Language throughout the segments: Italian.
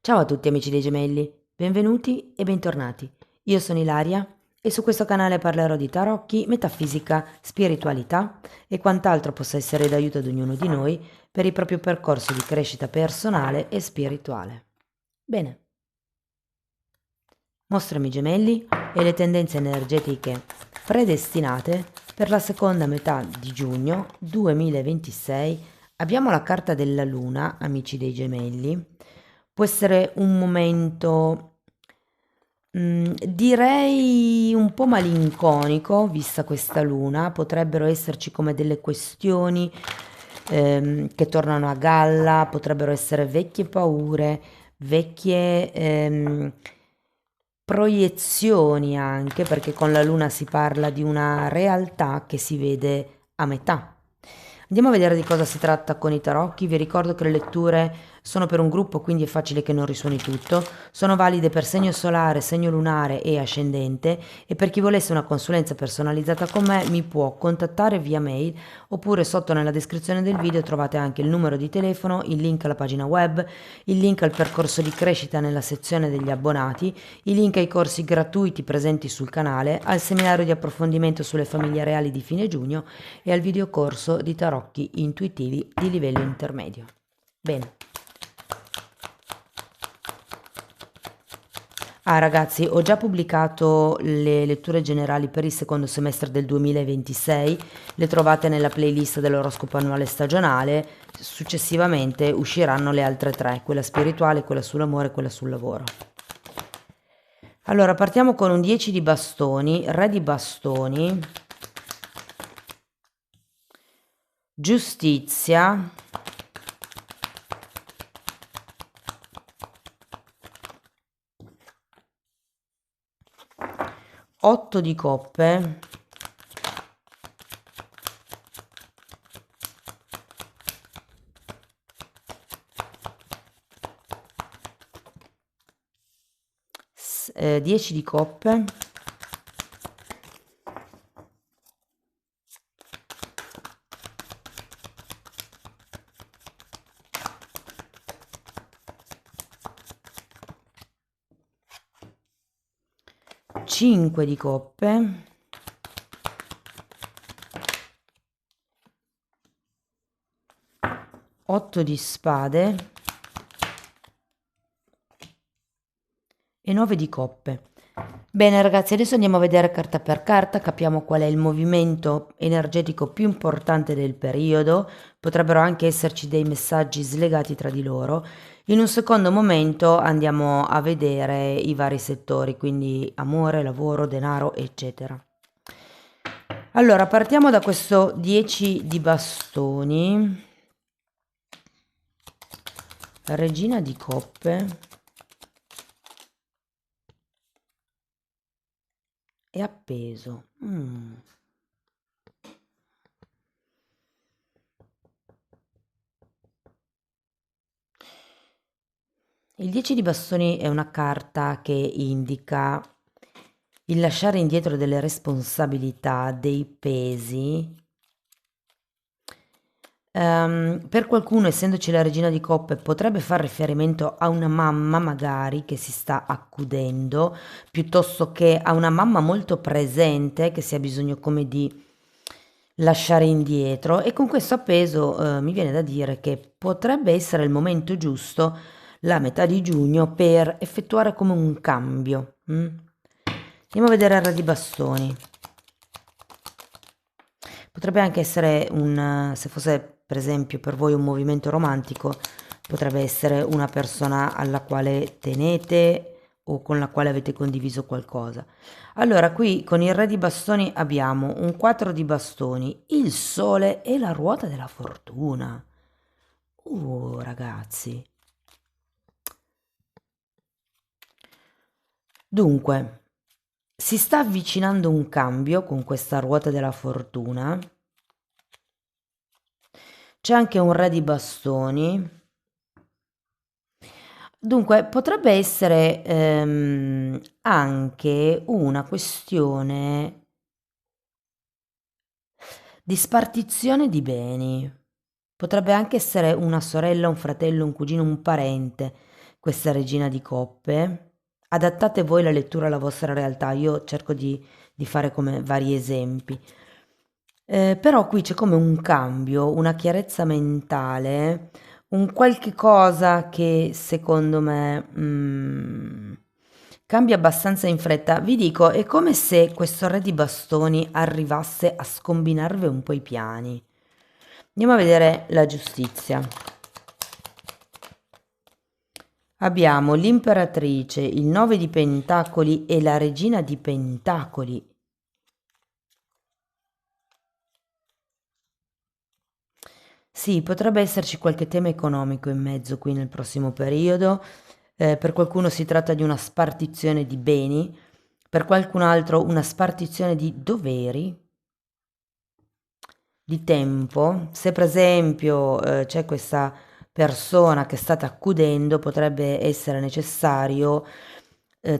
Ciao a tutti amici dei gemelli, benvenuti e bentornati. Io sono Ilaria e su questo canale parlerò di tarocchi, metafisica, spiritualità e quant'altro possa essere d'aiuto ad ognuno di noi per il proprio percorso di crescita personale e spirituale. Bene, mostrami i gemelli e le tendenze energetiche predestinate per la seconda metà di giugno 2026. Abbiamo la carta della luna, amici dei gemelli. Può essere un momento, direi un po' malinconico, vista questa luna. Potrebbero esserci come delle questioni che tornano a galla, potrebbero essere vecchie paure, vecchie proiezioni anche, perché con la luna si parla di una realtà che si vede a metà. Andiamo a vedere di cosa si tratta con i tarocchi. Vi ricordo che le letture sono per un gruppo, quindi è facile che non risuoni tutto. Sono valide per segno solare, segno lunare e ascendente, e per chi volesse una consulenza personalizzata con me mi può contattare via mail, oppure sotto nella descrizione del video trovate anche il numero di telefono, il link alla pagina web, il link al percorso di crescita nella sezione degli abbonati, i link ai corsi gratuiti presenti sul canale, al seminario di approfondimento sulle famiglie reali di fine giugno e al videocorso di tarocchi intuitivi di livello intermedio. Bene. Ragazzi, ho già pubblicato le letture generali per il secondo semestre del 2026, le trovate nella playlist dell'oroscopo annuale stagionale. Successivamente usciranno le altre tre, quella spirituale, quella sull'amore e quella sul lavoro. Allora, partiamo con un 10 di bastoni, re di bastoni, giustizia, 8 di coppe, 10 di coppe, 5 di coppe, 8 di spade e 9 di coppe. Bene ragazzi, adesso andiamo a vedere carta per carta, capiamo qual è il movimento energetico più importante del periodo. Potrebbero anche esserci dei messaggi slegati tra di loro. In un secondo momento andiamo a vedere i vari settori, quindi amore, lavoro, denaro, eccetera. Allora, partiamo da questo 10 di bastoni, regina di coppe e appeso. Il 10 di bastoni è una carta che indica il lasciare indietro delle responsabilità, dei pesi. Per qualcuno, essendoci la regina di coppe, potrebbe far riferimento a una mamma magari che si sta accudendo, piuttosto che a una mamma molto presente che si ha bisogno come di lasciare indietro, e con questo appeso mi viene da dire che potrebbe essere il momento giusto, la metà di giugno, per effettuare come un cambio. Andiamo a vedere il re di bastoni. Potrebbe anche essere se fosse per esempio per voi un movimento romantico, potrebbe essere una persona alla quale tenete o con la quale avete condiviso qualcosa. Allora, qui con il re di bastoni abbiamo un 4 di bastoni, il sole e la ruota della fortuna. Ragazzi. Dunque, si sta avvicinando un cambio con questa ruota della fortuna. C'è anche un re di bastoni. Dunque, potrebbe essere anche una questione di spartizione di beni. Potrebbe anche essere una sorella, un fratello, un cugino, un parente. questa regina di coppe. Adattate voi la lettura alla vostra realtà, io cerco di fare come vari esempi. Però qui c'è come un cambio, una chiarezza mentale, un qualche cosa che secondo me cambia abbastanza in fretta. Vi dico, è come se questo re di bastoni arrivasse a scombinarvi un po' i piani. Andiamo a vedere la giustizia. Abbiamo l'imperatrice, il 9 di pentacoli e la regina di pentacoli. Sì, potrebbe esserci qualche tema economico in mezzo qui nel prossimo periodo. Per qualcuno si tratta di una spartizione di beni, per qualcun altro una spartizione di doveri, di tempo. Se per esempio c'è questa persona che state accudendo, potrebbe essere necessario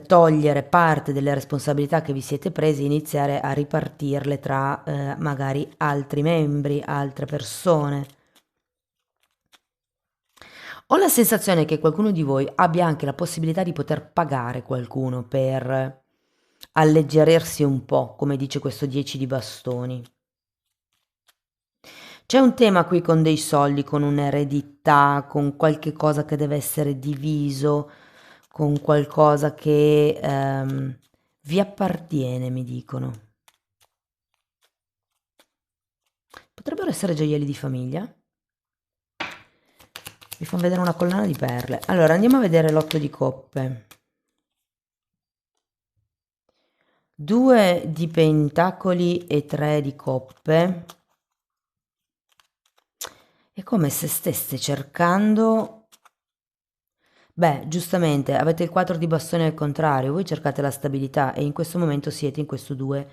togliere parte delle responsabilità che vi siete presi e iniziare a ripartirle tra magari altri membri, altre persone. Ho la sensazione che qualcuno di voi abbia anche la possibilità di poter pagare qualcuno per alleggerirsi un po', come dice questo 10 di bastoni. C'è un tema qui con dei soldi, con un'eredità, con qualche cosa che deve essere diviso, con qualcosa che vi appartiene, mi dicono. Potrebbero essere gioielli di famiglia. Vi fanno vedere una collana di perle. Allora, andiamo a vedere l'otto di coppe. 2 di pentacoli e 3 di coppe. È come se stesse cercando... Beh, giustamente, avete il 4 di bastoni al contrario, voi cercate la stabilità e in questo momento siete in questo 2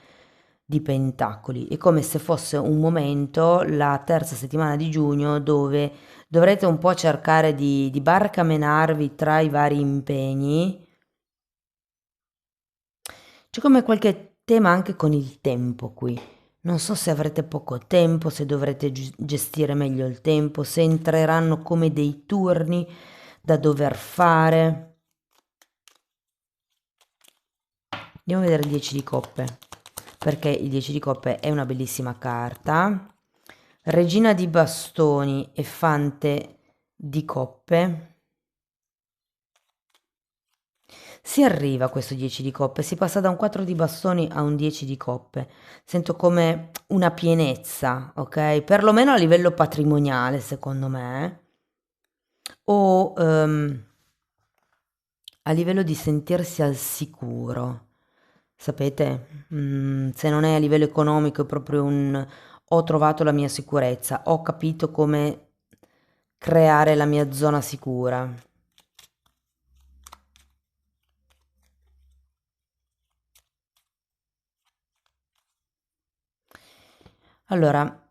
di pentacoli. È come se fosse un momento, la terza settimana di giugno, dove dovrete un po' cercare di barcamenarvi tra i vari impegni. C'è come qualche tema anche con il tempo qui. Non so se avrete poco tempo, se dovrete gestire meglio il tempo, se entreranno come dei turni da dover fare. Andiamo a vedere il 10 di coppe, perché il 10 di coppe è una bellissima carta. Regina di bastoni e fante di coppe. Si arriva a questo 10 di coppe, si passa da un 4 di bastoni a un 10 di coppe. Sento come una pienezza, ok? Perlomeno a livello patrimoniale, secondo me. O a livello di sentirsi al sicuro. Sapete? Se non è a livello economico, è proprio un ho trovato la mia sicurezza, ho capito come creare la mia zona sicura. Allora,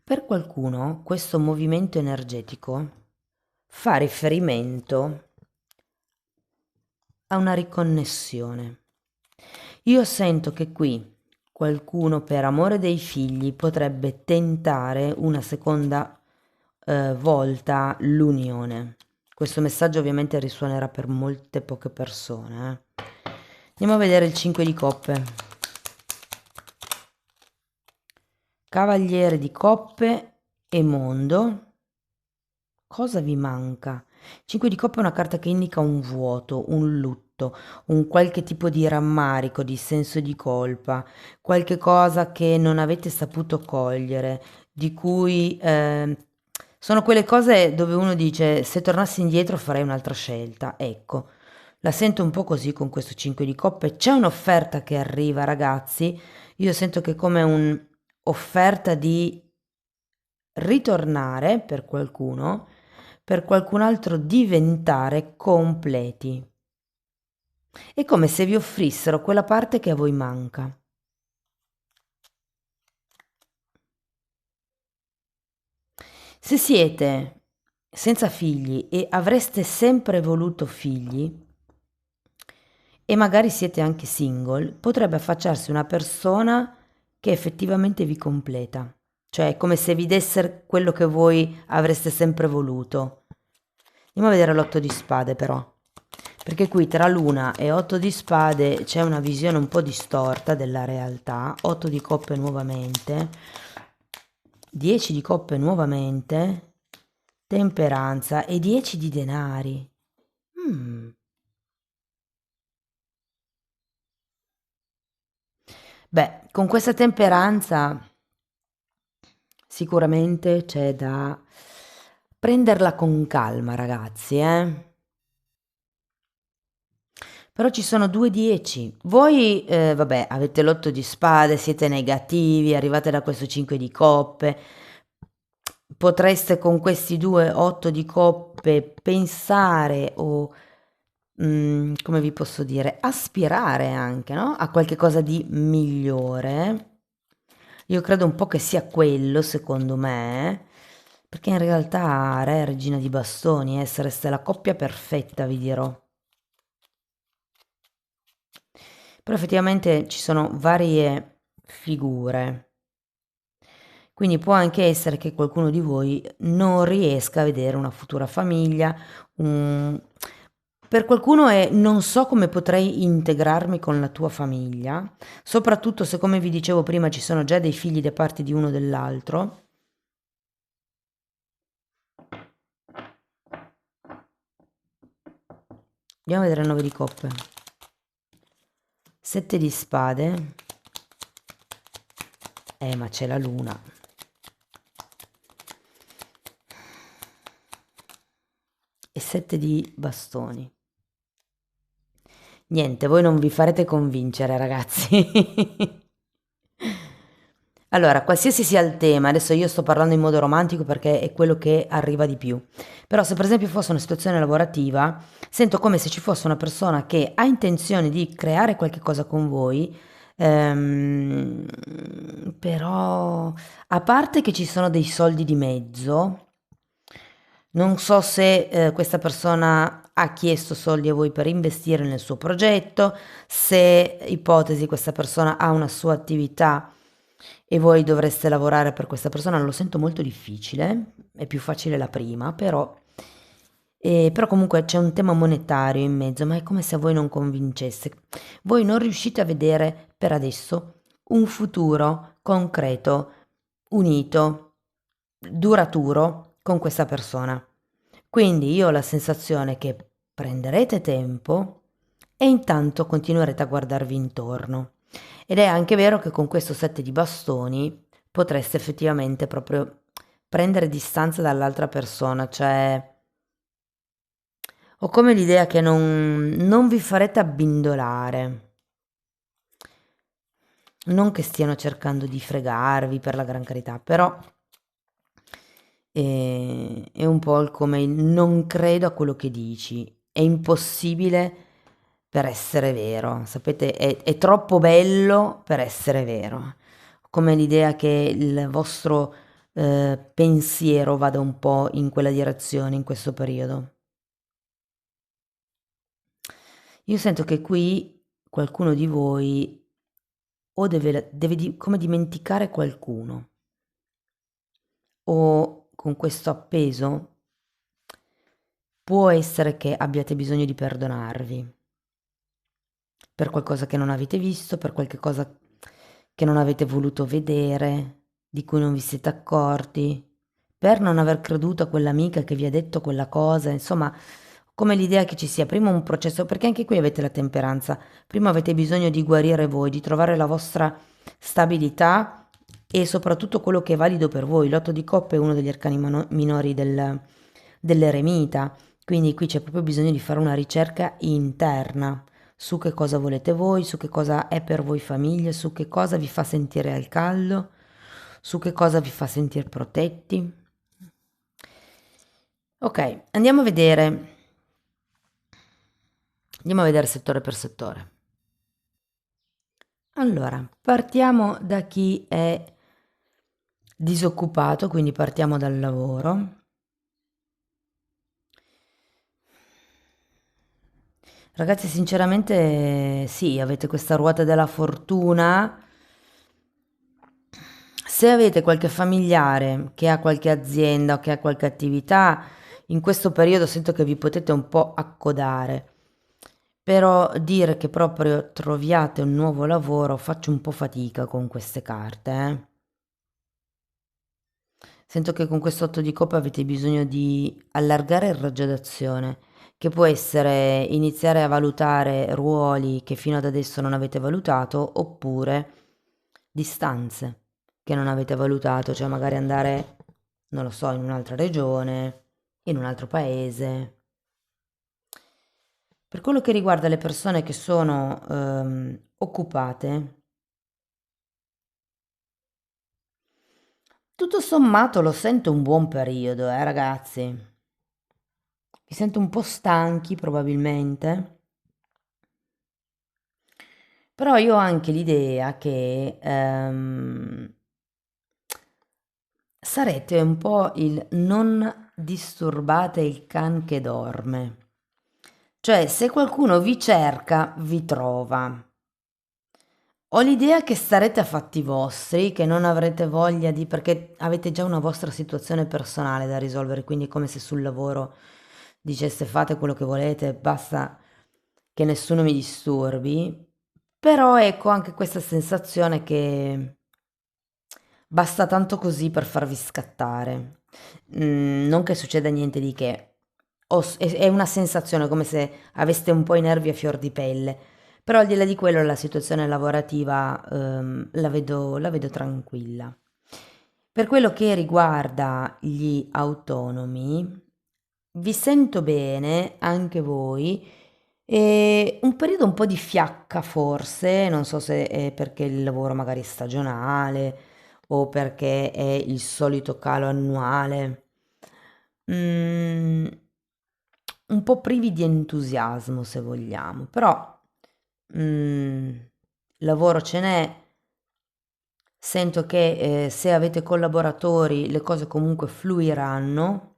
per qualcuno questo movimento energetico fa riferimento a una riconnessione. Io sento che qui qualcuno per amore dei figli potrebbe tentare una seconda volta l'unione. Questo messaggio ovviamente risuonerà per molte poche persone. Andiamo a vedere il 5 di coppe. Cavaliere di coppe e mondo. Cosa vi manca? 5 di coppe è una carta che indica un vuoto, un lutto, un qualche tipo di rammarico, di senso di colpa, qualche cosa che non avete saputo cogliere, di cui sono quelle cose dove uno dice se tornassi indietro farei un'altra scelta. Ecco, la sento un po' così con questo 5 di coppe. C'è un'offerta che arriva, ragazzi. Io sento che è come un'offerta di ritornare per qualcun altro diventare completi. È come se vi offrissero quella parte che a voi manca. Se siete senza figli e avreste sempre voluto figli, e magari siete anche single, potrebbe affacciarsi una persona che effettivamente vi completa. Cioè è come se vi desse quello che voi avreste sempre voluto. Andiamo a vedere l'otto di spade però, perché qui tra luna e otto di spade c'è una visione un po' distorta della realtà. 8 di coppe nuovamente, 10 di coppe nuovamente, temperanza e 10 di denari. Beh, con questa temperanza sicuramente c'è da prenderla con calma, ragazzi, eh. Però ci sono 2 10. Voi, vabbè, avete l'8 di spade, siete negativi, arrivate da questo 5 di coppe. Potreste con questi 2 8 di coppe pensare o, come vi posso dire, aspirare anche, no, a qualche cosa di migliore. Io credo un po' che sia quello, secondo me, perché in realtà re e regina di bastoni, sareste la coppia perfetta, vi dirò. Però effettivamente ci sono varie figure. Quindi può anche essere che qualcuno di voi non riesca a vedere una futura famiglia. un- Per qualcuno è non so come potrei integrarmi con la tua famiglia, soprattutto se, come vi dicevo prima, ci sono già dei figli da parte di uno o dell'altro. Andiamo a vedere il 9 di coppe. 7 di spade. Ma c'è la luna. E 7 di bastoni. Niente, voi non vi farete convincere, ragazzi. Allora, qualsiasi sia il tema, adesso io sto parlando in modo romantico perché è quello che arriva di più. Però se per esempio fosse una situazione lavorativa, sento come se ci fosse una persona che ha intenzione di creare qualche cosa con voi, ehm, però a parte che ci sono dei soldi di mezzo, non so se questa persona ha chiesto soldi a voi per investire nel suo progetto, se ipotesi questa persona ha una sua attività e voi dovreste lavorare per questa persona, lo sento molto difficile, è più facile la prima, però comunque c'è un tema monetario in mezzo, ma è come se a voi non convincesse. Voi non riuscite a vedere per adesso un futuro concreto, unito, duraturo con questa persona. Quindi io ho la sensazione che prenderete tempo e intanto continuerete a guardarvi intorno. Ed è anche vero che con questo 7 di bastoni potreste effettivamente proprio prendere distanza dall'altra persona, cioè ho come l'idea che non vi farete abbindolare. Non che stiano cercando di fregarvi, per la gran carità, però è un po' come il non credo a quello che dici, è impossibile per essere vero, sapete, è troppo bello per essere vero, come l'idea che il vostro pensiero vada un po' in quella direzione in questo periodo. Io sento che qui qualcuno di voi o deve come dimenticare qualcuno, o con questo appeso può essere che abbiate bisogno di perdonarvi per qualcosa che non avete visto, per qualche cosa che non avete voluto vedere, di cui non vi siete accorti, per non aver creduto a quell'amica che vi ha detto quella cosa, insomma, come l'idea che ci sia prima un processo, perché anche qui avete la temperanza, prima avete bisogno di guarire voi, di trovare la vostra stabilità e soprattutto quello che è valido per voi. L'otto di coppe è uno degli arcani minori dell'eremita, quindi qui c'è proprio bisogno di fare una ricerca interna su che cosa volete voi, su che cosa è per voi famiglia, su che cosa vi fa sentire al caldo, su che cosa vi fa sentire protetti. Ok, andiamo a vedere settore per settore. Allora, partiamo da chi è disoccupato, quindi partiamo dal lavoro. Ragazzi, sinceramente sì, avete questa ruota della fortuna. Se avete qualche familiare che ha qualche azienda o che ha qualche attività, in questo periodo sento che vi potete un po' accodare, però dire che proprio troviate un nuovo lavoro faccio un po' fatica con queste carte, eh. Sento che con questo 8 di coppe avete bisogno di allargare il raggio d'azione, che può essere iniziare a valutare ruoli che fino ad adesso non avete valutato, oppure distanze che non avete valutato, cioè magari andare, non lo so, in un'altra regione, in un altro paese. Per quello che riguarda le persone che sono occupate, tutto sommato lo sento un buon periodo, ragazzi. Vi sento un po' stanchi probabilmente, però io ho anche l'idea che sarete un po' il non disturbate il can che dorme. Cioè, se qualcuno vi cerca, vi trova. Ho l'idea che starete a fatti vostri, che non avrete voglia di, perché avete già una vostra situazione personale da risolvere, quindi è come se sul lavoro diceste fate quello che volete, basta che nessuno mi disturbi. Però ecco anche questa sensazione che basta tanto così per farvi scattare. Non che succeda niente di che. È una sensazione come se aveste un po' i nervi a fior di pelle. Però al di là di quello la situazione lavorativa la vedo tranquilla. Per quello che riguarda gli autonomi, vi sento bene, anche voi, e un periodo un po' di fiacca forse, non so se è perché il lavoro magari è stagionale o perché è il solito calo annuale. Mm, un po' privi di entusiasmo se vogliamo, però mm, lavoro ce n'è. Sento che se avete collaboratori le cose comunque fluiranno.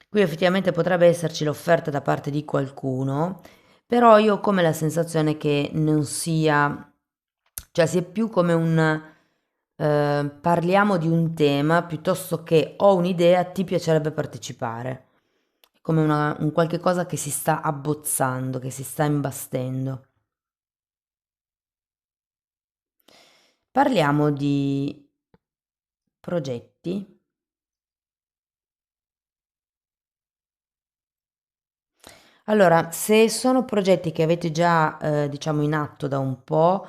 Qui effettivamente potrebbe esserci l'offerta da parte di qualcuno, però io ho come la sensazione che non sia, cioè sia più come un parliamo di un tema piuttosto che ho un'idea, ti piacerebbe partecipare. È come un qualche cosa che si sta abbozzando, che si sta imbastendo. Parliamo di progetti. Allora, se sono progetti che avete già, diciamo, in atto da un po',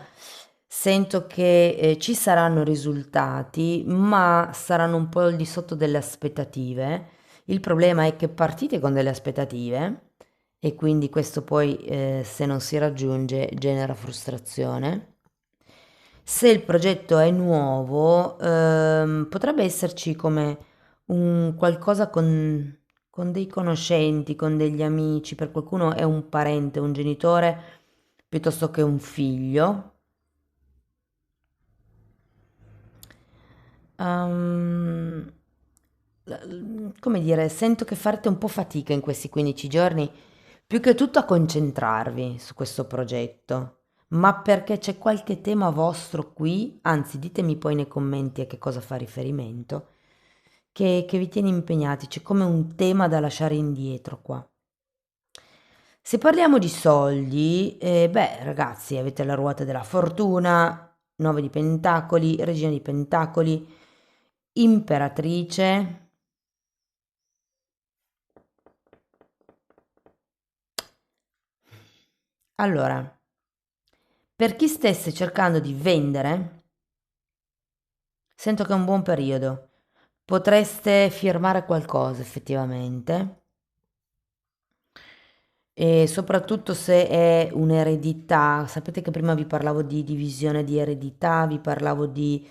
sento che ci saranno risultati, ma saranno un po' al di sotto delle aspettative. Il problema è che partite con delle aspettative e quindi questo poi, se non si raggiunge, genera frustrazione. Se il progetto è nuovo, potrebbe esserci come un qualcosa con dei conoscenti, con degli amici, per qualcuno è un parente, un genitore, piuttosto che un figlio. Ehm, come dire, sento che farete un po' fatica in questi 15 giorni, più che tutto a concentrarvi su questo progetto, ma perché c'è qualche tema vostro qui, anzi ditemi poi nei commenti a che cosa fa riferimento, che vi tiene impegnati, c'è come un tema da lasciare indietro qua. Se parliamo di soldi, beh, ragazzi, avete la ruota della fortuna, 9 di pentacoli, regina di pentacoli, imperatrice. Allora, per chi stesse cercando di vendere, sento che è un buon periodo. Potreste firmare qualcosa effettivamente. E soprattutto se è un'eredità, sapete che prima vi parlavo di divisione di eredità, vi parlavo di...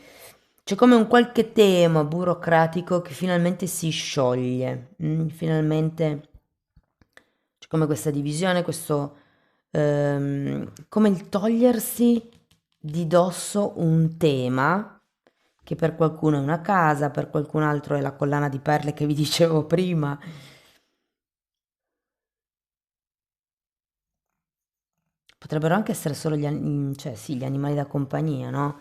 C'è come un qualche tema burocratico che finalmente si scioglie, finalmente c'è come questa divisione, questo... come il togliersi di dosso un tema che per qualcuno è una casa, per qualcun altro è la collana di perle che vi dicevo prima. Potrebbero anche essere solo cioè sì, gli animali da compagnia, no?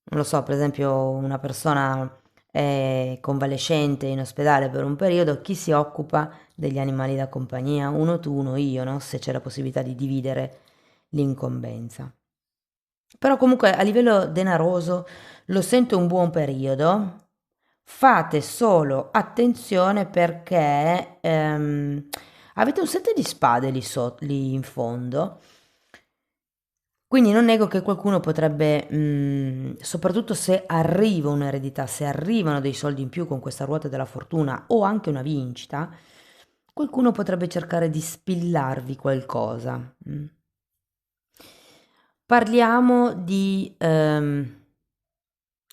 Non lo so, per esempio una persona è convalescente in ospedale per un periodo, chi si occupa degli animali da compagnia? Uno tu, uno io, no? Se c'è la possibilità di dividere l'incombenza. Però comunque a livello denaroso lo sento un buon periodo. Fate solo attenzione perché avete un 7 di spade lì in fondo. Quindi non nego che qualcuno potrebbe, soprattutto se arriva un'eredità, se arrivano dei soldi in più con questa ruota della fortuna o anche una vincita, qualcuno potrebbe cercare di spillarvi qualcosa. Parliamo di...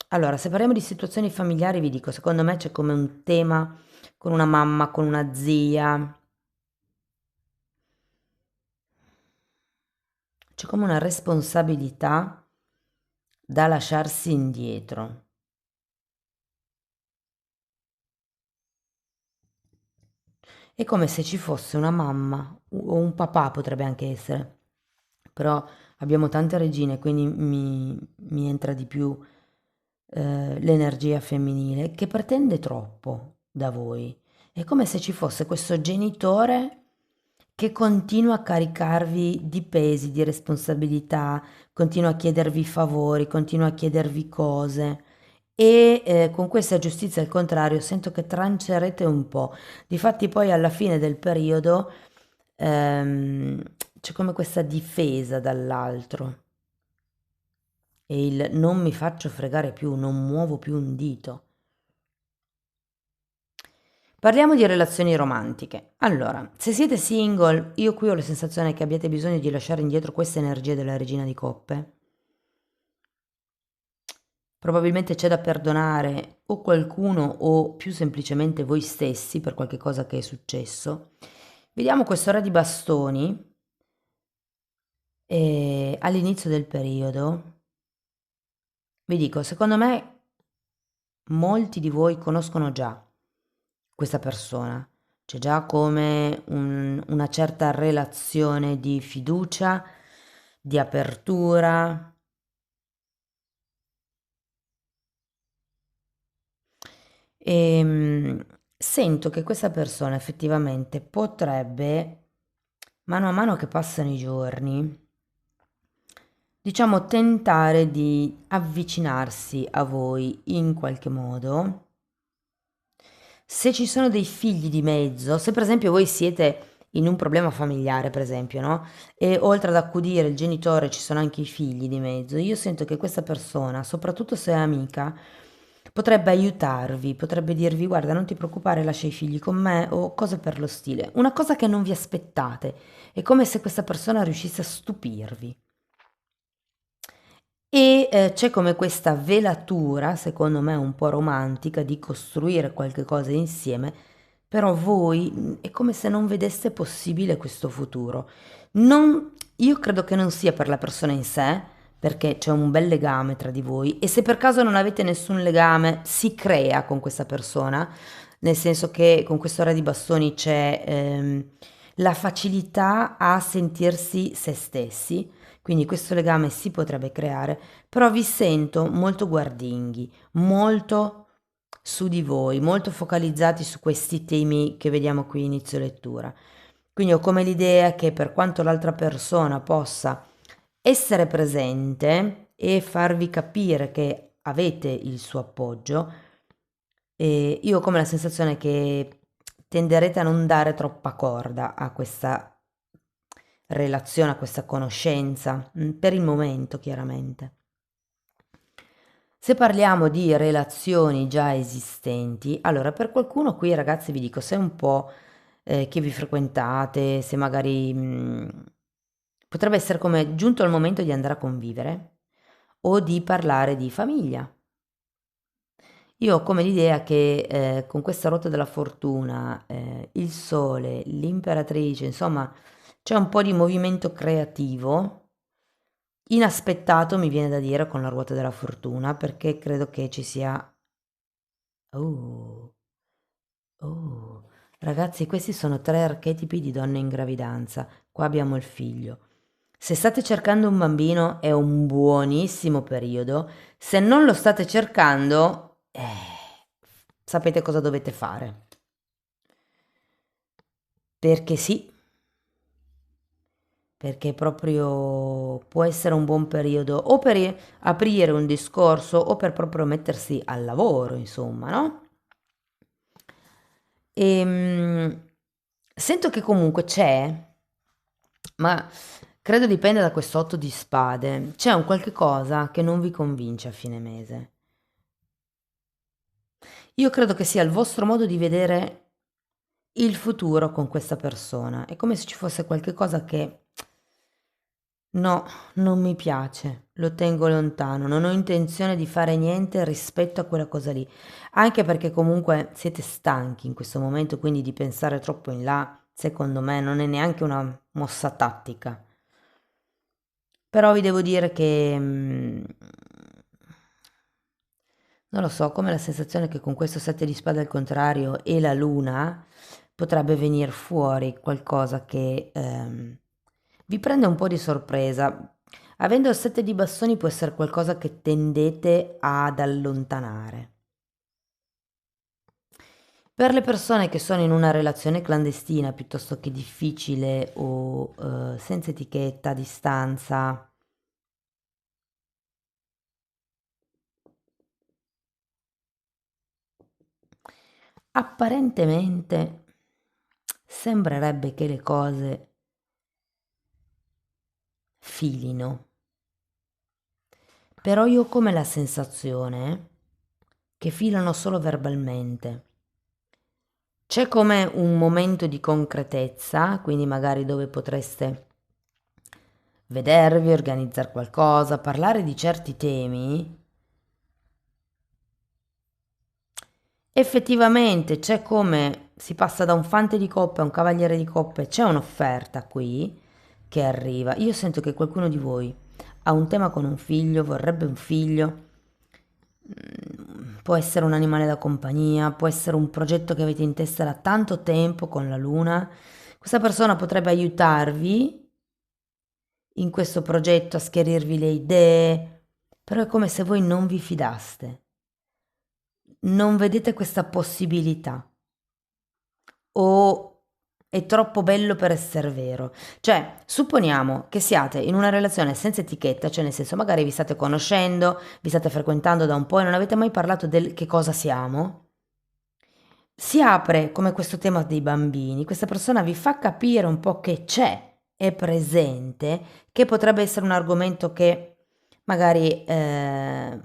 allora, se parliamo di situazioni familiari, vi dico, secondo me c'è come un tema con una mamma, con una zia, c'è come una responsabilità da lasciarsi indietro. È come se ci fosse una mamma o un papà potrebbe anche essere, però abbiamo tante regine, quindi mi entra di più l'energia femminile che pretende troppo da voi. È come se ci fosse questo genitore che continua a caricarvi di pesi, di responsabilità, continua a chiedervi favori, continua a chiedervi cose. E con questa giustizia al contrario sento che trancerete un po'. Difatti poi alla fine del periodo ehm, c'è come questa difesa dall'altro e il non mi faccio fregare più, non muovo più un dito. Parliamo di relazioni romantiche. Allora, se siete single, io qui ho la sensazione che abbiate bisogno di lasciare indietro questa energia della regina di coppe. Probabilmente c'è da perdonare o qualcuno o più semplicemente voi stessi per qualche cosa che è successo. Vediamo questo re di bastoni all'inizio del periodo. Vi dico, secondo me molti di voi conoscono già questa persona. C'è già come una certa relazione di fiducia, di apertura. Sento che questa persona effettivamente potrebbe, mano a mano che passano i giorni, diciamo tentare di avvicinarsi a voi in qualche modo. Se ci sono dei figli di mezzo, se per esempio voi siete in un problema familiare, per esempio, no? E oltre ad accudire il genitore ci sono anche i figli di mezzo, io sento che questa persona, soprattutto se è amica, potrebbe aiutarvi, potrebbe dirvi guarda, non ti preoccupare, lascia i figli con me o cose per lo stile. Una cosa che non vi aspettate. È come se questa persona riuscisse a stupirvi. E c'è come questa velatura, secondo me un po' romantica, di costruire qualche cosa insieme, però voi è come se non vedeste possibile questo futuro. Io credo che non sia per la persona in sé, perché c'è un bel legame tra di voi e se per caso non avete nessun legame, si crea con questa persona, nel senso che con questo re di bastoni c'è la facilità a sentirsi se stessi, quindi questo legame si potrebbe creare, però vi sento molto guardinghi, molto su di voi, molto focalizzati su questi temi che vediamo qui inizio lettura. Quindi ho come l'idea che per quanto l'altra persona possa essere presente e farvi capire che avete il suo appoggio, io ho come la sensazione che tenderete a non dare troppa corda a questa relazione, a questa conoscenza, per il momento chiaramente. Se parliamo di relazioni già esistenti, allora per qualcuno qui ragazzi vi dico, se è un po' che vi frequentate, se magari potrebbe essere come giunto il momento di andare a convivere o di parlare di famiglia. Io ho come l'idea che con questa ruota della fortuna, il sole, l'imperatrice, insomma, c'è un po' di movimento creativo, inaspettato mi viene da dire con la ruota della fortuna, perché credo che ci sia... Oh, oh, ragazzi, questi sono tre archetipi di donne in gravidanza. Qua abbiamo il figlio. Se state cercando un bambino è un buonissimo periodo, se non lo state cercando, sapete cosa dovete fare. Perché sì, perché proprio può essere un buon periodo o per aprire un discorso o per proprio mettersi al lavoro, insomma, no? Sento che comunque c'è, ma credo dipenda da questo 8 di spade, c'è un qualche cosa che non vi convince a fine mese. Io credo che sia il vostro modo di vedere il futuro con questa persona. È come se ci fosse qualche cosa che no, non mi piace, lo tengo lontano, non ho intenzione di fare niente rispetto a quella cosa lì. Anche perché comunque siete stanchi in questo momento, quindi di pensare troppo in là, secondo me, non è neanche una mossa tattica. Però vi devo dire che non lo so, ho come la sensazione che con questo 7 di spade al contrario e la luna potrebbe venir fuori qualcosa che vi prende un po' di sorpresa. Avendo il 7 di bastoni può essere qualcosa che tendete ad allontanare. Per le persone che sono in una relazione clandestina piuttosto che difficile o senza etichetta, a distanza, apparentemente sembrerebbe che le cose filino, però io ho come la sensazione che filano solo verbalmente. C'è come un momento di concretezza, quindi magari dove potreste vedervi, organizzare qualcosa, parlare di certi temi. Effettivamente c'è come si passa da un fante di coppe a un cavaliere di coppe, c'è un'offerta qui che arriva. Io sento che qualcuno di voi ha un tema con un figlio, vorrebbe un figlio, può essere un animale da compagnia, può essere un progetto che avete in testa da tanto tempo con la luna. Questa persona potrebbe aiutarvi in questo progetto a schiarirvi le idee, però è come se voi non vi fidaste, non vedete questa possibilità o è troppo bello per essere vero. Cioè, supponiamo che siate in una relazione senza etichetta, cioè nel senso magari vi state conoscendo, vi state frequentando da un po' e non avete mai parlato del che cosa siamo. Si apre come questo tema dei bambini, questa persona vi fa capire un po' che c'è, è presente, che potrebbe essere un argomento che magari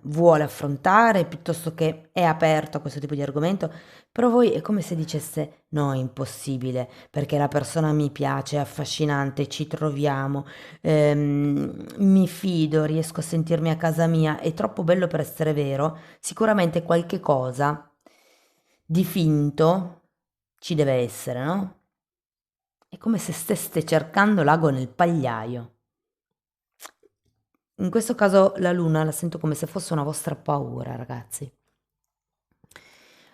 vuole affrontare piuttosto che è aperto a questo tipo di argomento, però voi è come se dicesse no, è impossibile, perché la persona mi piace, è affascinante, ci troviamo, mi fido, riesco a sentirmi a casa mia, è troppo bello per essere vero, sicuramente qualche cosa di finto ci deve essere, no? È come se steste cercando l'ago nel pagliaio. In questo caso la luna la sento come se fosse una vostra paura, ragazzi.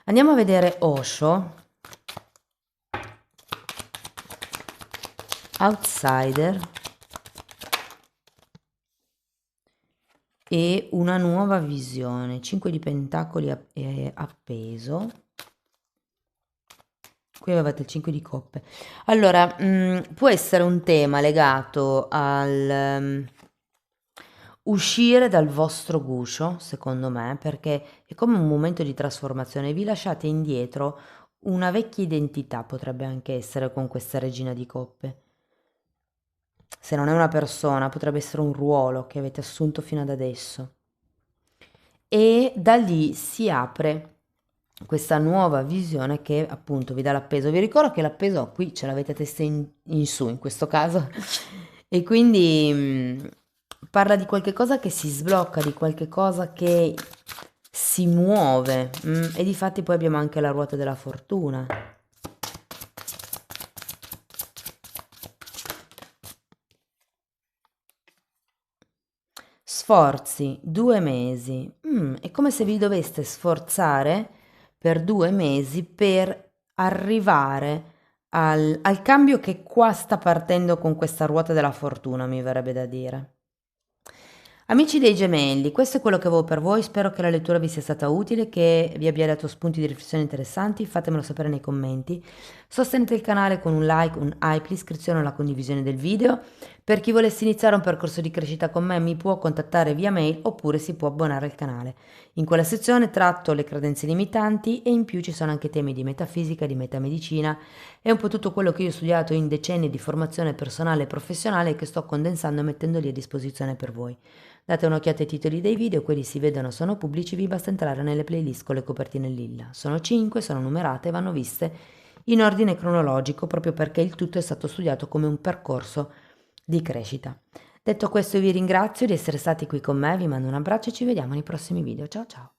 Andiamo a vedere Osho, Outsider e una nuova visione. 5 di pentacoli appeso. Qui avevate il 5 di coppe. Allora, può essere un tema legato al uscire dal vostro guscio, secondo me, perché è come un momento di trasformazione. Vi lasciate indietro una vecchia identità, potrebbe anche essere con questa regina di coppe. Se non è una persona, potrebbe essere un ruolo che avete assunto fino ad adesso. E da lì si apre questa nuova visione che appunto vi dà l'appeso. Vi ricordo che l'appeso qui ce l'avete a testa in su in questo caso e quindi parla di qualche cosa che si sblocca, di qualche cosa che si muove e difatti poi abbiamo anche la ruota della fortuna. Sforzi, 2 mesi. È come se vi doveste sforzare per 2 mesi per arrivare al cambio che qua sta partendo con questa ruota della fortuna, mi verrebbe da dire. Amici dei gemelli, questo è quello che avevo per voi, spero che la lettura vi sia stata utile, che vi abbia dato spunti di riflessione interessanti, fatemelo sapere nei commenti. Sostenete il canale con un like, un hype, l'iscrizione o la condivisione del video. Per chi volesse iniziare un percorso di crescita con me mi può contattare via mail oppure si può abbonare al canale. In quella sezione tratto le credenze limitanti e in più ci sono anche temi di metafisica, di metamedicina e un po' tutto quello che io ho studiato in decenni di formazione personale e professionale che sto condensando e mettendo lì a disposizione per voi. Date un'occhiata ai titoli dei video, quelli si vedono, sono pubblici, vi basta entrare nelle playlist con le copertine lilla. Sono 5, sono numerate e vanno viste in ordine cronologico proprio perché il tutto è stato studiato come un percorso di crescita. Detto questo vi ringrazio di essere stati qui con me, vi mando un abbraccio e ci vediamo nei prossimi video. Ciao ciao!